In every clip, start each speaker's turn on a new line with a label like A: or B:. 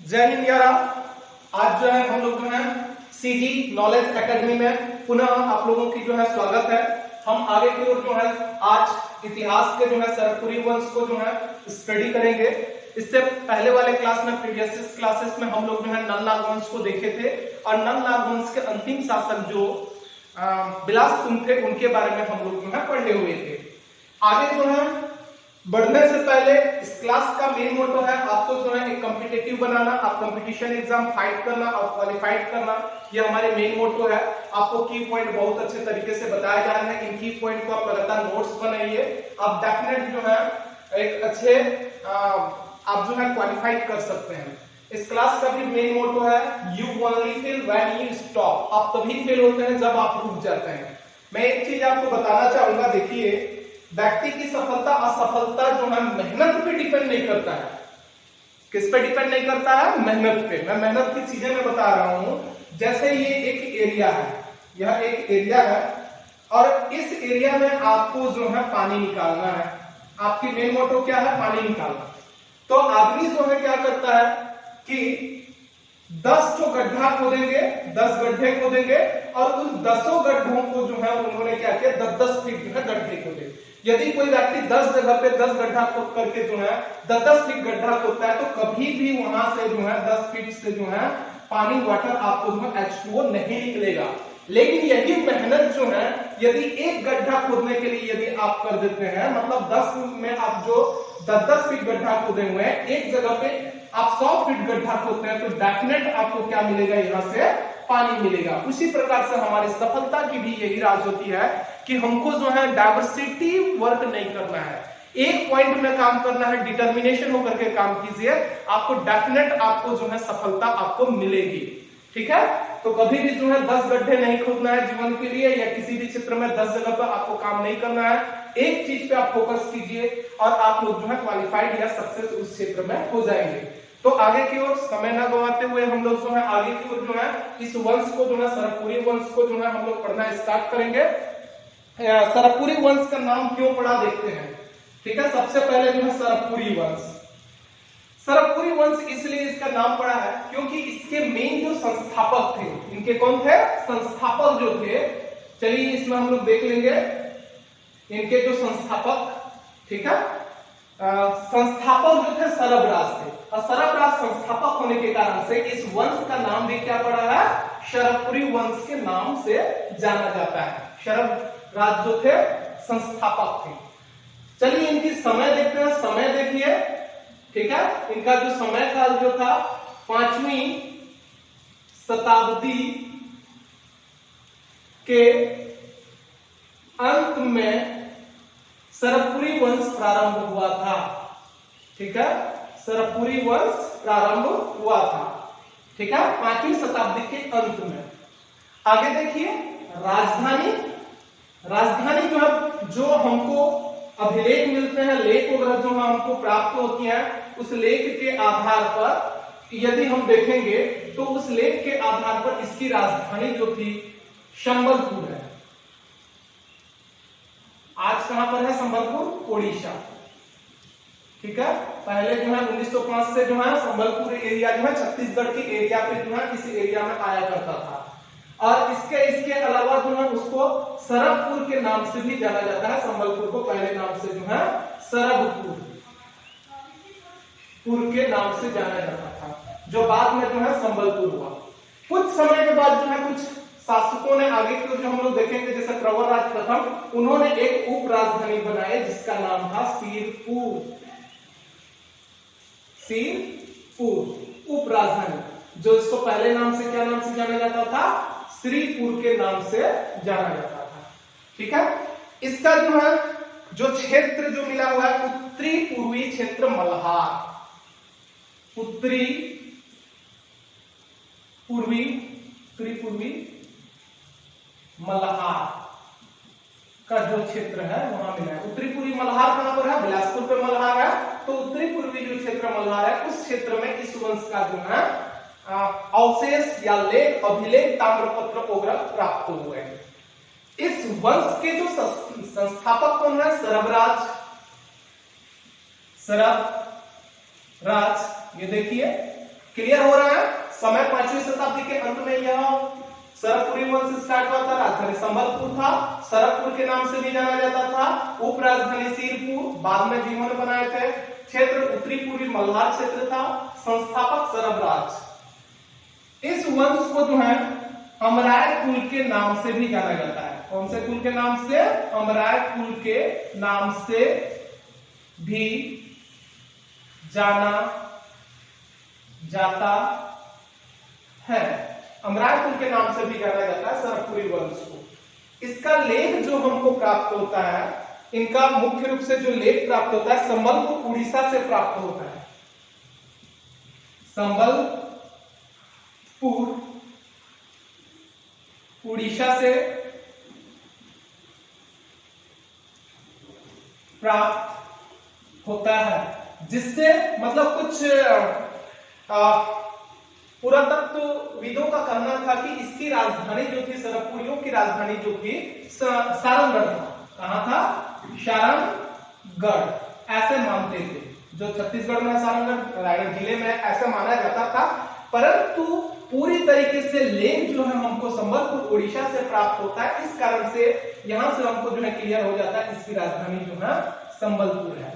A: जय हिंद यारा। आज जो है हम लोग जो है सीजी नॉलेज एकेडमी में पुनः आप लोगों की जो है स्वागत है। हम आगे की ओर जो है आज इतिहास के जो है सरपुरी वंश को जो है स्टडी करेंगे। इससे पहले वाले क्लास में प्रीवियस क्लासेस में हम लोग जो है नल नाग वंश को देखे थे और नल नाग वंश के अंतिम शासक जो बिलासपुर थे उनके बारे में हम लोग जो है पढ़े हुए थे। आगे जो है बढ़ने से पहले इस क्लास का मेन मोटो है आपको जो है एक कॉम्पिटिटिव बनाना, आप कंपटीशन एग्जाम फाइट करना और क्वालिफाइड करना, ये हमारे मेन मोटो है। आपको की पॉइंट बहुत अच्छे तरीके से बताया जा रहा है। इन की पॉइंट को आप लगातार नोट्स बनाइए, आप डेफिनेट जो है एक अच्छे आप जो है क्वालिफाइड कर सकते हैं। इस क्लास का भी मेन मोटो है you only fail when you stop. आप तभी फेल होते हैं जब आप रुक जाते हैं। मैं एक चीज आपको बताना चाहूंगा, देखिए व्यक्ति की सफलता असफलता जो है मेहनत पे डिपेंड नहीं करता है। किस पे डिपेंड नहीं करता है? मेहनत पे। मैं मेहनत की चीजें मैं बता रहा हूं। जैसे ये एक एरिया है, यह एक एरिया है और इस एरिया में आपको जो है पानी निकालना है। आपकी मेन मोटो क्या है? पानी निकालना। तो आदमी जो है क्या करता है कि 10 जो गड्ढा खोदेंगे, 10 गड्ढे खोदेंगे और उस 10 गड्ढों को जो है उन्होंने क्या किया, 10-10 फीट जो है गड्ढे खोदे। यदि कोई व्यक्ति 10 जगह पे 10 गड्ढा खोद करके जो है 10-10 फीट गड्ढा खोदता है तो कभी भी वहां से जो है 10 फीट से जो है पानी वाटर आपको जो है H2O नहीं निकलेगा। लेकिन यही मेहनत जो है यदि एक गड्ढा खोदने के लिए यदि आप कर देते हैं, मतलब 10 में आप जो 10-10 फीट गड्ढा खोदे हुए हैं, एक जगह पे आप 100 फीट गड्ढा खोदते हैं तो डेफिनेट आपको क्या मिलेगा? यहां से पानी मिलेगा। उसी प्रकार से हमारी सफलता की भी यही राज होती है कि हमको जो है डाइवर्सिटी वर्क नहीं करना है, एक पॉइंट में काम करना है, डिटर्मिनेशन होकर के काम कीजिए, आपको डेफिनेट आपको जो है सफलता आपको मिलेगी। ठीक है, तो कभी भी जो है 10 गड्ढे नहीं खोदना है जीवन के लिए, या किसी भी क्षेत्र में 10 जगह पर आपको काम नहीं करना है। एक चीज पे आप फोकस कीजिए और आप लोग जो है क्वालिफाइड या सक्सेस उस क्षेत्र में हो जाएंगे। तो आगे की ओर समय न गवाते हुए हम लोग जो है आगे की ओर जो है इस वंश को जो है सरपुरी वंश को जो है हम लोग पढ़ना स्टार्ट करेंगे। सरपुरी वंश का नाम क्यों पड़ा देखते हैं। ठीक है, सबसे पहले जो है सरपुरी वंश। सरपुरी वंश इसलिए इसका नाम पड़ा है क्योंकि इसके मेन जो संस्थापक थे, इनके कौन थे? संस्थापक जो थे, चलिए इसमें हम लोग देख लेंगे इनके जो संस्थापक। ठीक है, संस्थापक जो थे सरबराज थे और सरबराज संस्थापक होने के कारण से इस वंश का नाम भी क्या पड़ा है? शरपुरी वंश के नाम से जाना जाता है। शरबराज जो थे संस्थापक थे। चलिए इनकी समय देखते हैं, समय देखिए। ठीक है, इनका जो समय काल जो था 5वीं शताब्दी के अंत में सरपुरी वंश प्रारंभ हुआ था। ठीक है, सरपुरी वंश प्रारंभ हुआ था। ठीक है, 5वीं शताब्दी के अंत में। आगे देखिए राजधानी। राजधानी जो है, जो हमको अभिलेख मिलते हैं, लेख वगैरह जो हमको प्राप्त होती हैं, उस लेख के आधार पर यदि हम देखेंगे तो उस लेख के आधार पर इसकी राजधानी जो थी संबलपुर है। आज कहां पर है? संबलपुर, ओडिशा। ठीक है, पहले जो है 1905 से जो है संबलपुर एरिया जो है छत्तीसगढ़ के एरिया पे जो है इस एरिया में आया करता था। और इसके अलावा जो है उसको सरबपुर के नाम से भी जाना जाता है। संबलपुर को पहले नाम से जो है सरबपुर के नाम से जाना जाता था, जो बाद में जो है संबलपुर हुआ। कुछ समय के बाद जो है कुछ शासकों ने आगे की जो हम लोग देखेंगे, जैसे प्रवरराज प्रथम, उन्होंने एक उप राजधानी बनाई जिसका नाम था सिरपुर। सिरपुर उप राजधानी, जो इसको पहले नाम से क्या नाम से जाना जाता था? श्रीपुर के नाम से जाना जाता था। ठीक है, इसका जो है जो क्षेत्र जो मिला हुआ है उत्तरी पूर्वी क्षेत्र मल्हार, उत्तरी पूर्वी मल्हार का जो क्षेत्र है वहां मिला है। उत्तरी पूर्वी मल्हार कहां पर है? बिलासपुर पे मल्हार है, तो उत्तरी पूर्वी जो क्षेत्र मल्हार है उस क्षेत्र में इस वंश का जो है अवशेष या लेख, अभिलेख, ताम्रपत्र वगैरह प्राप्त हुए हैं। इस वंश के जो संस्थापक कौन है? सरबराज। सरबराज ये देखिए क्लियर हो रहा है? समय 5वीं शताब्दी के अंत में यह सरकपुरी वंश स्टार्ट हुआ था। राजधानी संबलपुर था, सरकपुर के नाम से भी जाना जाता था। उप राजधानी सिरपुर, बाद में जिन्होंने बनाए थे। क्षेत्र उत्तरी पूर्वी मल्हार क्षेत्र था। संस्थापक सरबराज। इस वंश को जो है अमराय कुल के नाम से भी जाना जाता है। कौन से कुल के नाम से? अमराय कुल के नाम से भी जाना जाता है। अमराय कुल के नाम से भी जाना जाता है सरकपुरी वंश को। इसका लेख जो हमको प्राप्त होता है, इनका मुख्य रूप से जो लेख प्राप्त होता है संबलपुर उड़ीसा से प्राप्त होता है। संबलपुर उड़ीसा से प्राप्त होता है, जिससे मतलब कुछ पुरातत्वविदों का कहना था कि इसकी राजधानी जो थी, सरकपुरियों की राजधानी जो थी सारंगगढ़ था। कहां था? सारंगगढ़, ऐसे मानते थे। जो छत्तीसगढ़ में सारंगगढ़ रायगढ़ जिले में ऐसा माना जाता था, परंतु पूरी तरीके से लेख जो है हमको संबलपुर उड़ीसा से प्राप्त होता है। इस कारण से यहां से हमको जो है क्लियर हो जाता है इसकी राजधानी जो है संबलपुर है।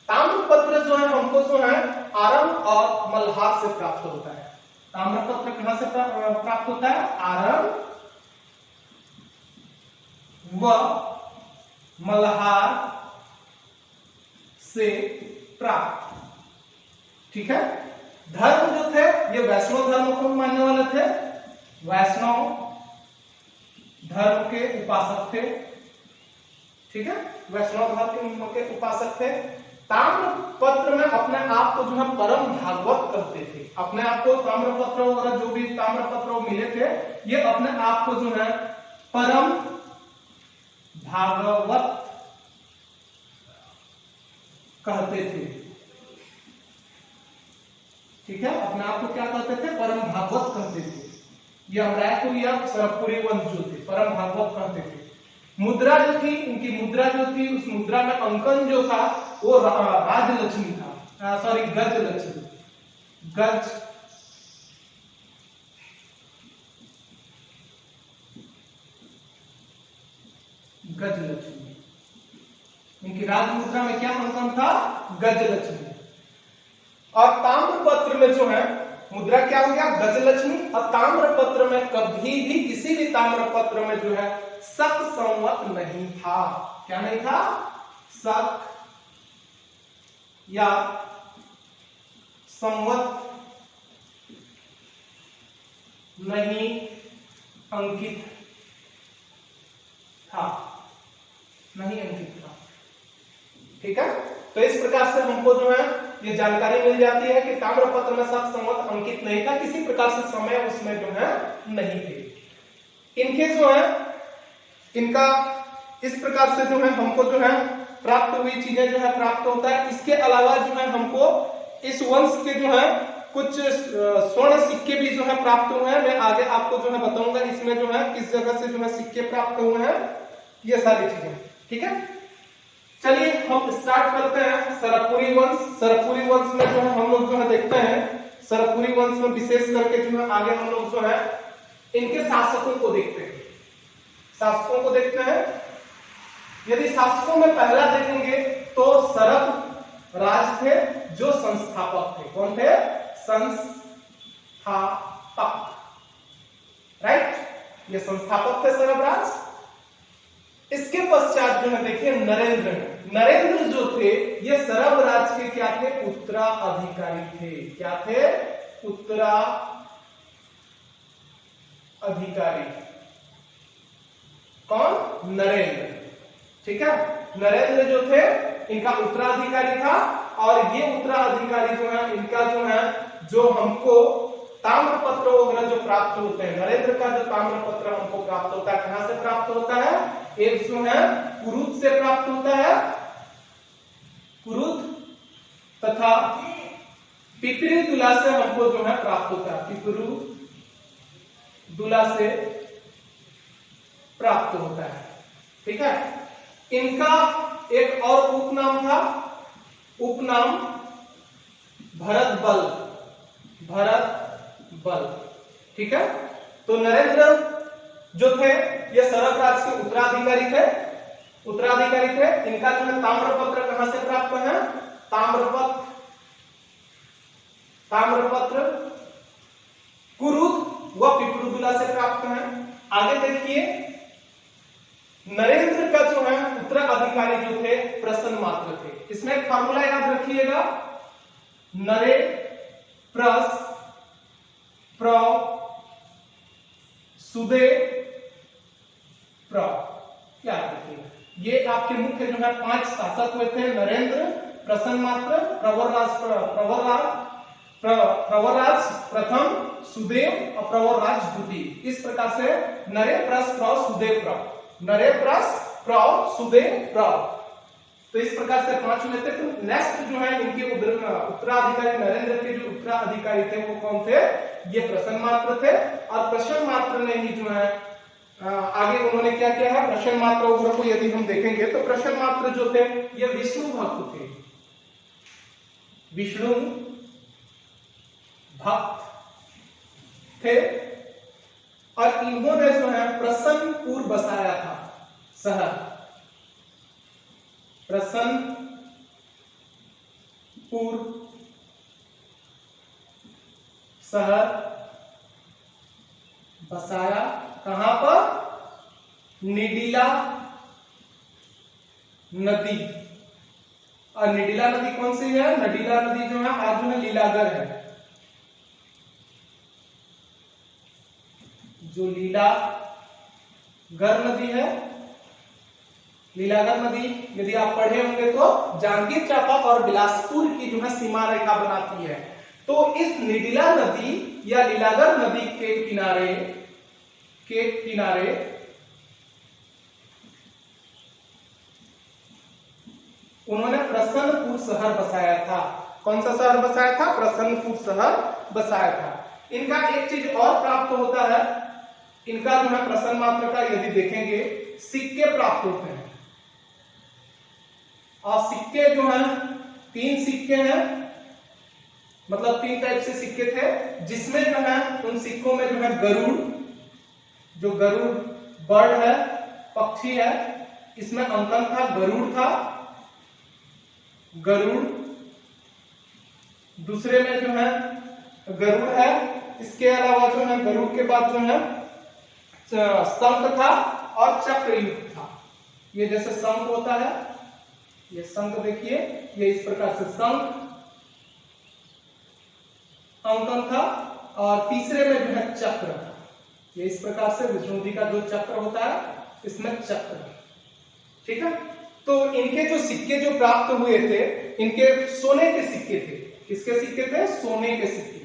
A: ताम्रपत्र जो है हमको जो है आरम और मल्हार से प्राप्त होता है। ताम्रपत्र कहां से प्राप्त होता है? आरम व मल्हार से प्राप्त। ठीक है। धर्म जो थे ये वैष्णव धर्म को मानने वाले थे। वैष्णव धर्म के उपासक थे। ठीक है, वैष्णव धर्म के उपासक थे। ताम्रपत्र में अपने आप को जो है परम भागवत कहते थे। अपने आप को ताम्रपत्र वगैरह जो भी ताम्रपत्र मिले थे, ये अपने आप को जो है परम भागवत कहते थे। ठीक है, अपने आप को क्या कहते थे? परम भागवत कहते थे। ये अमरायपुर या सरकपुरी वंश जो थे परम भागवत कहते थे। मुद्रा जो थी, उनकी मुद्रा जो थी, उस मुद्रा में अंकन जो था वो राजलक्ष्मी था। सॉरी, गजलक्ष्मी। गजलक्ष्मी। उनकी राजमुद्रा में क्या अंकन था? गजलक्ष्मी। और ताम्रपत्र में जो है मुद्रा क्या हो गया? गजलक्ष्मी। और ताम्रपत्र में कभी भी किसी भी ताम्रपत्र में जो है शक संवत नहीं था। क्या नहीं था? शक या संवत नहीं अंकित था। नहीं अंकित था। ठीक है, तो इस प्रकार से हमको जो है ये जानकारी मिल जाती है कि ताम्रपत्र में शक संवत अंकित नहीं था। किसी प्रकार से समय उसमें जो है नहीं थे। इनके जो है इनका इस प्रकार से जो है हमको जो है प्राप्त हुई चीजें जो है प्राप्त होता है। इसके अलावा जो है हमको इस वंश के जो है कुछ स्वर्ण सिक्के भी जो है प्राप्त हुए हैं। मैं आगे आपको जो है बताऊंगा इसमें जो है किस जगह से जो है सिक्के प्राप्त हुए हैं, ये सारी चीजें। ठीक है, चलिए हम स्टार्ट करते हैं सरकपुरी वंश। सरकपुरी वंश में जो है हम लोग जो है देखते हैं, सरकपुरी वंश में विशेष करके जो है आगे हम लोग जो है इनके शासकों को देखते हैं। शासकों को देखते हैं। यदि शासकों में पहला देखेंगे तो सरक राज थे जो संस्थापक थे। कौन थे? संस्थापक। राइट, ये संस्थापक थे सरक राज। इसके पश्चात जो है देखिए नरेंद्र। नरेंद्र जो थे ये सरब राज के क्या थे? उत्तराधिकारी थे। क्या थे? उत्तराधिकारी। कौन? नरेंद्र। ठीक है, नरेंद्र जो थे इनका उत्तराधिकारी था। और ये उत्तराधिकारी जो है इनका जो है जो हमको ताम्रपत्र वगैरह जो प्राप्त होते हैं, नरेंद्र का जो ताम्रपत्र हमको प्राप्त होता है, कहां से प्राप्त होता है? एक जो है कुरुद से प्राप्त होता है। कुरुद तथा पिपरीदुला से हमको जो है प्राप्त होता है। पिपरीदुला से प्राप्त होता है। ठीक है, इनका एक और उपनाम था, उपनाम भरत बल। भरत बल। ठीक है, तो नरेंद्र जो थे ये सरक राज के उत्तराधिकारी थे। इनका जो है ताम्रपत्र कहां से प्राप्त है? ताम्रपत्र कुरुद व पिपरुदुला से प्राप्त है। आगे देखिए, नरेंद्र का जो है उत्तराधिकारी जो थे प्रसन्नमात्र थे। इसमें एक फार्मूला याद रखिएगा, नरे प्रस प्र सुदे प्र, याद रखिएगा। ये आपके मुख्य जो है 5 शासक हुए थे, नरेंद्र, प्रसन्नमात्र, प्रवरराज प्रथम, सुदेव और प्रवरराज द्वितीय। इस प्रकार से नरे प्रस प्र सुदेव प्र, नरे प्रस प्र सुदेव प्र, तो इस प्रकार से 5 हुए थे। तो नेक्स्ट जो है इनके उत्तराधिकारी, नरेंद्र के जो उत्तराधिकारी थे वो कौन थे? ये प्रसन्नमात्र थे। और प्रसन्नमात्र ने ही जो है आगे उन्होंने क्या किया है? प्रसन्नमात्र उग्र को यदि हम देखेंगे तो प्रसन्नमात्र जो थे ये विष्णु भक्त थे, विष्णु भक्त थे। और इन्होंने जो है प्रसन्नपुर बसाया था शहर, प्रसन्नपुर शहर बसाया। कहां पर? निडिला नदी। और निडिला नदी कौन सी है? निडिला नदी जो है आज जो है लीलागर है, जो लीलागर नदी है। लीलागर नदी यदि आप पढ़े होंगे तो जांजगीर चांपा और बिलासपुर की जो है सीमा रेखा बनाती है। तो इस निडिला नदी या लीलागर नदी के किनारे उन्होंने प्रसन्नपुर शहर बसाया था। कौन सा शहर बसाया था? प्रसन्नपुर शहर बसाया था। इनका एक चीज और प्राप्त होता है, इनका जो है प्रसन्नमात्र का यदि देखेंगे सिक्के प्राप्त होते हैं। और सिक्के जो हैं 3 सिक्के हैं, मतलब 3 टाइप से सिक्के थे, जिसमें जो है उन सिक्कों में जो है गरुड़, जो गरुड़ बर्ड है, पक्षी है, इसमें अंकन था, गरुड़ था, गरुड़। दूसरे में जो है गरुड़ है। इसके अलावा जो है गरुड़ के बाद जो है शंख था और चक्रयुक्त था। ये जैसे शंख होता है, ये शंख देखिए, ये इस प्रकार से शंख अंकन था। और तीसरे में जो है चक्र था, ये इस प्रकार से विष्णु जी का जो चक्र होता है इसमें चक्र। ठीक है, तो इनके जो सिक्के जो प्राप्त हुए थे, इनके सोने के सिक्के थे। किसके सिक्के थे? सोने के सिक्के।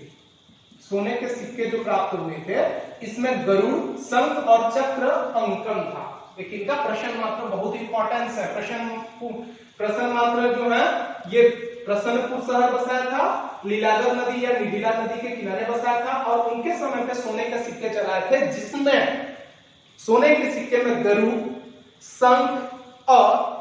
A: सोने के सिक्के जो प्राप्त हुए थे, इसमें गरुड़, शंख और चक्र अंकन था। लेकिन इनका प्रसन्नमात्र बहुत इंपॉर्टेंस है। प्रसन्नमात्र जो है ये प्रसन्नपुर शहर बसाया था, लीलागर नदी या निडिला नदी के किनारे बसाया था। और उनके समय पे सोने के सिक्के चलाए थे, जिसमें सोने के सिक्के में गरुड़, शंख और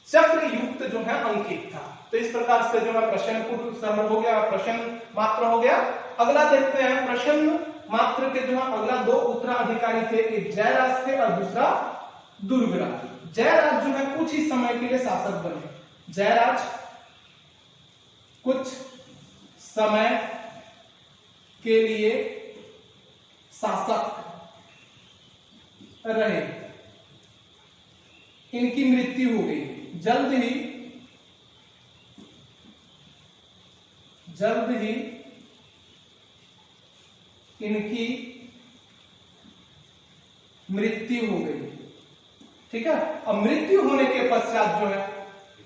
A: चक्र युक्त जो है अंकित था। तो इस प्रकार से जो है प्रसन्नपुर शहर हो गया, प्रसन्नमात्र हो गया। अगला देखते हैं, प्रसन्नमात्र के जो है अगला 2 उत्तराधिकारी थे, एक जयराज थे और दूसरा दुर्गराज। जयराज जो है कुछ ही समय के लिए शासक बने। जयराज कुछ समय के लिए शासक रहे। इनकी मृत्यु हो गई जल्द ही इनकी मृत्यु हो गई। ठीक है, अब मृत्यु होने के पश्चात जो है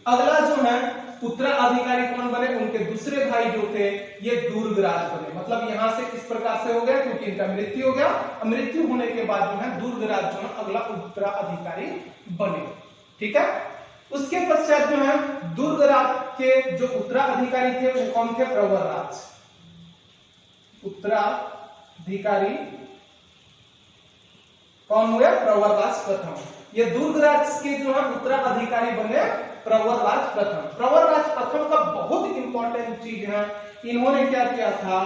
A: अगला जो है उत्तराधिकारी कौन बने? उनके दूसरे भाई जो थे ये दुर्गराज बने। मतलब यहां से इस प्रकार से हो गया क्योंकि इनका मृत्यु हो गया। मृत्यु होने के बाद जो है दुर्गराज जो है अगला उत्तराधिकारी बने। ठीक है, उसके पश्चात जो है दुर्गराज के जो उत्तराधिकारी थे वो कौन थे? प्रवरराज। उत्तराधिकारी कौन हुए? प्रवरराज प्रथम। ये दुर्गराज के जो है उत्तराधिकारी बने प्रवरराज प्रथम। प्रवरराज प्रथम का बहुत इंपॉर्टेंट चीज है, इन्होंने क्या किया था,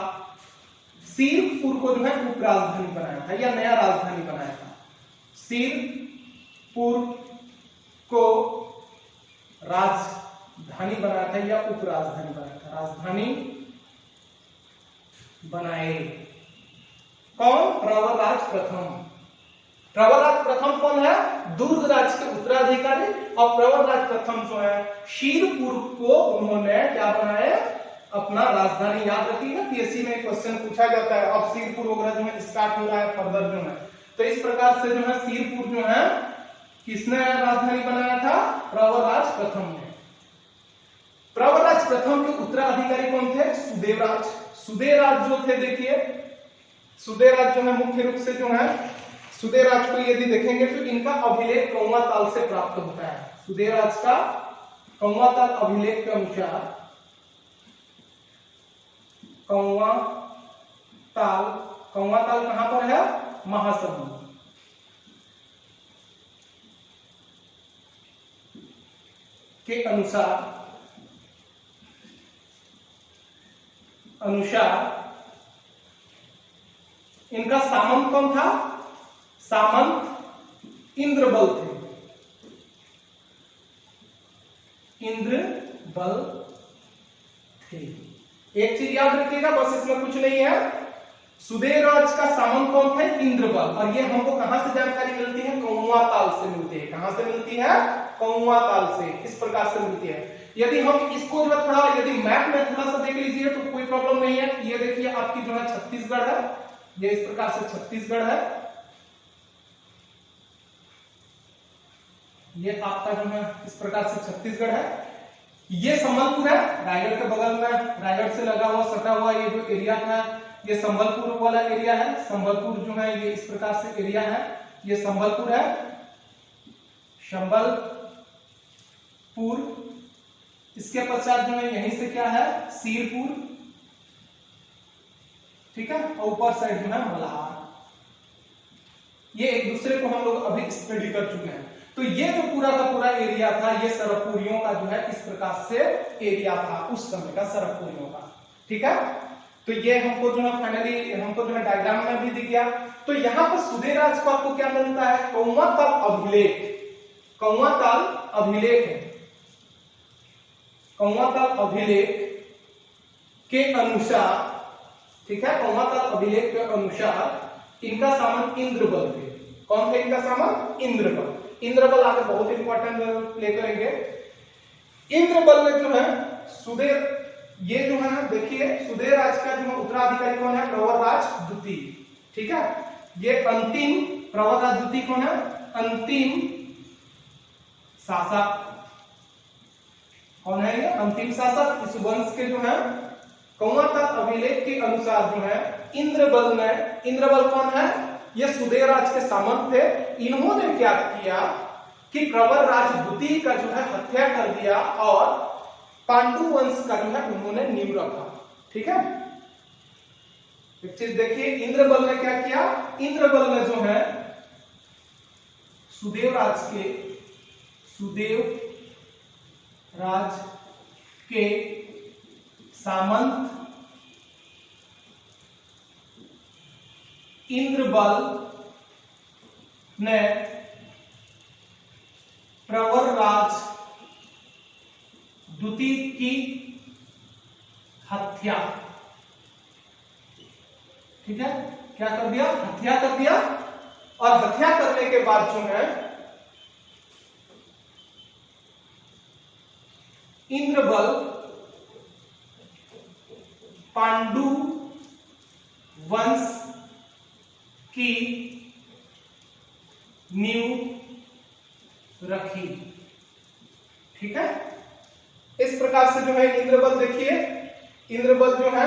A: सिरपुर को जो है उप राजधानी बनाया था या नया राजधानी बनाया था। सिरपुर को राजधानी बनाया था या उप राजधानी बनाया था, राजधानी बनाए कौन, प्रवरराज प्रथम। प्रवरराज प्रथम कौन है, दुर्गराज के उत्तराधिकारी, और प्रवरराज प्रथम जो है शीरपुर को उन्होंने क्या बनाया, अपना राजधानी। याद रखिएगा, पीएससी में क्वेश्चन पूछा जाता है, अब शीरपुर वगैरह जो है स्टार्ट हो रहा है फर्दर जो है, तो इस प्रकार से जो है शीरपुर जो है किसने राजधानी बनाया था, प्रवरराज प्रथम ने। प्रवरराज प्रथम के उत्तराधिकारी कौन थे, सुदेवराज। सुदेवराज जो थे, देखिए सुदेवराज जो है मुख्य रूप से जो है, सुदेवराज को यदि देखेंगे तो इनका अभिलेख कौवा ताल से प्राप्त होता है। सुदेवराज का कौवा ताल अभिलेख के अनुसार, कौवा ताल कहां पर है, महासमुंद के अनुसार इनका सामंत कौन था, सामंत इंद्रबल थे, इंद्रबल थे। एक चीज याद रखिएगा, बस इसमें कुछ नहीं है, सुदेवराज का सामंत कौन थे, इंद्रबल, और ये हमको कहां से जानकारी मिलती है, कौवा ताल से मिलती है। कहां से मिलती है, कौवा ताल से, इस प्रकार से मिलती है। यदि हम इसको जो थोड़ा यदि मैप में थोड़ा सा देख लीजिए तो कोई प्रॉब्लम नहीं है। ये देखिए आपकी जो है छत्तीसगढ़ है, ये इस प्रकार से छत्तीसगढ़ है, ये आपका जो है इस प्रकार से छत्तीसगढ़ है। ये संबलपुर है, रायगढ़ के बगल में, रायगढ़ से लगा हुआ सटा हुआ ये जो एरिया है, ये संबलपुर वाला एरिया है। संबलपुर जो है ये इस प्रकार से एरिया है, ये संबलपुर है, संबलपुर। इसके पश्चात जो है यहीं से क्या है, शीरपुर, ठीक है, और ऊपर साइड जो है मल्हार। ये एक दूसरे को हम लोग अभी स्टडी कर चुके हैं। तो ये जो पूरा का पूरा एरिया था, ये सरकपुरियों का जो है इस प्रकार से एरिया था उस समय का, सरकपुरियों का, ठीक है। तो ये हमको जो है फाइनली हमको जो है डायग्राम में भी दिख गया। तो यहाँ पर सुदेवराज को आपको क्या मिलता है, कौवा ताल अभिलेख, कौवा ताल अभिलेख है, कौवा ताल अभिलेख के अनुसार, ठीक है, कौवा ताल अभिलेख के अनुसार इनका सामंत इंद्रबल थे। कौन थे इनका सामंत, इंद्रबल। इंद्रबल आगे बहुत इंपॉर्टेंट रोल प्ले करेंगे। इंद्रबल ने जो है सुदेव, ये जो है देखिए सुदेवराज का जो है उत्तराधिकारी कौन है, प्रवरराज द्वितीय, ठीक है। ये अंतिम प्रवरराज द्वितीय कौन है, अंतिम शासक, कौन है ये, अंतिम शासक। इस वंश के जो है कौवा ताल अभिलेख के अनुसार जो है इंद्रबल ने, इंद्रबल कौन है, ये सुदेवराज के सामंत थे। इन्होंने क्या किया कि प्रवरराज द्वितीय का जो है हत्या कर दिया और पांडु वंश का जो है उन्होंने नींव रखा, ठीक है। एक चीज देखिए, इंद्रबल ने क्या किया, इंद्रबल ने जो है सुदेवराज के सामंत इंद्रबल ने प्रवरराज द्वितीय की हत्या, ठीक है, क्या कर दिया, हत्या कर दिया। और हत्या करने के बाद जो है इंद्रबल पांडु वंश की नींव रखी, ठीक है। इस प्रकार से जो है इंद्रबल, देखिए इंद्रबल जो है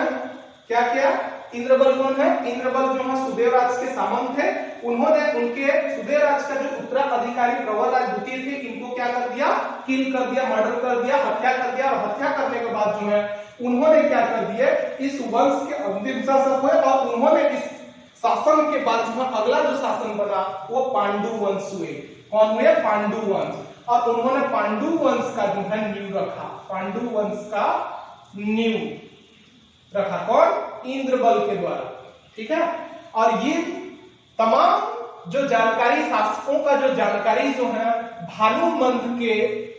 A: क्या किया, इंद्रबल कौन है, इंद्रबल जो है सुदेवराज के सामंत थे। उन्होंने उनके सुदेवराज का जो उत्तराधिकारी प्रवरराज द्वितीय थे, इनको क्या कर दिया, किल कर दिया, मर्डर कर दिया, हत्या कर दिया। और हत्या करने के बाद जो है उन्होंने क्या कर दिए, इस वंश के अंतिम शासक हुए और उन्होंने इस शासन के बाद जो है अगला जो शासन बना वो पांडु वंश हुए। कौन हुए, पांडु वंश। और उन्होंने पांडु वंश का जो है नींव रखा, पांडु वंश का नींव रखा। कौन? इंद्रबल के द्वारा। ठीक है, और ये तमाम जो जानकारी, शासकों का जो जानकारी जो है भानुमंत के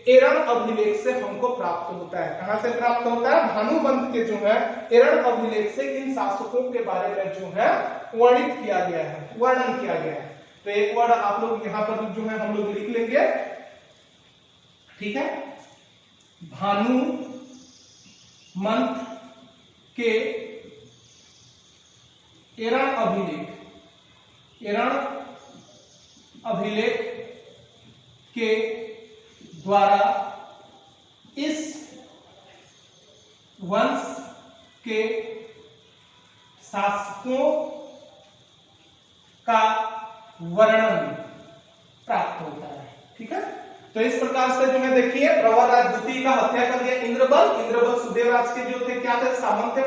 A: एरण अभिलेख से हमको प्राप्त होता है। कहां से प्राप्त होता है? भानुमंत के जो है एरण अभिलेख से इन शासकों के बारे में जो है वर्णित किया गया है, वर्णन किया गया है। तो एक वर्ड आप लोग यहां पर जो है हम लोग लिख लेंगे। ठीक है, भानुमंत के एरण अभिलेख, एरण अभिलेख के द्वारा इस वंश के शासकों का वर्णन प्राप्त होता है। ठीक है, तो इस प्रकार से जो है देखिए प्रवरराज द्वितीय का हत्या कर दिया इंद्रबल। इंद्रबल सुदेवराज के जो थे क्या थे? सामंत थे,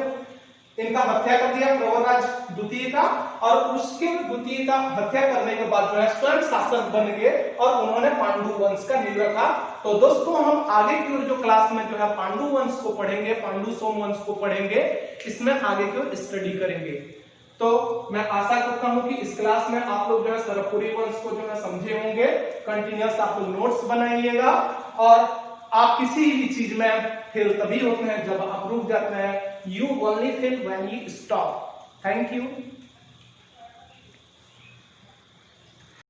A: इनका हत्या कर दिया प्रवरराज द्वितीय का, और उसके द्वितीय का हत्या करने के बाद जो है स्वयं शासक बन गए और उन्होंने पांडु वंश का नींव रखा। तो दोस्तों हम आगे की ओर जो क्लास में जो है पांडु वंश को पढ़ेंगे, पांडु सोम वंश को पढ़ेंगे, इसमें आगे की ओर स्टडी करेंगे। तो मैं आशा करता हूं कि इस क्लास में आप लोग जो है सरकपुरी वंश को जो है समझे होंगे। कंटिन्यूअस आप लोग नोट्स बनाइएगा, और आप किसी भी चीज में फेल तभी होते हैं जब आप रुक जाते हैं। You only fail when you stop. Thank you.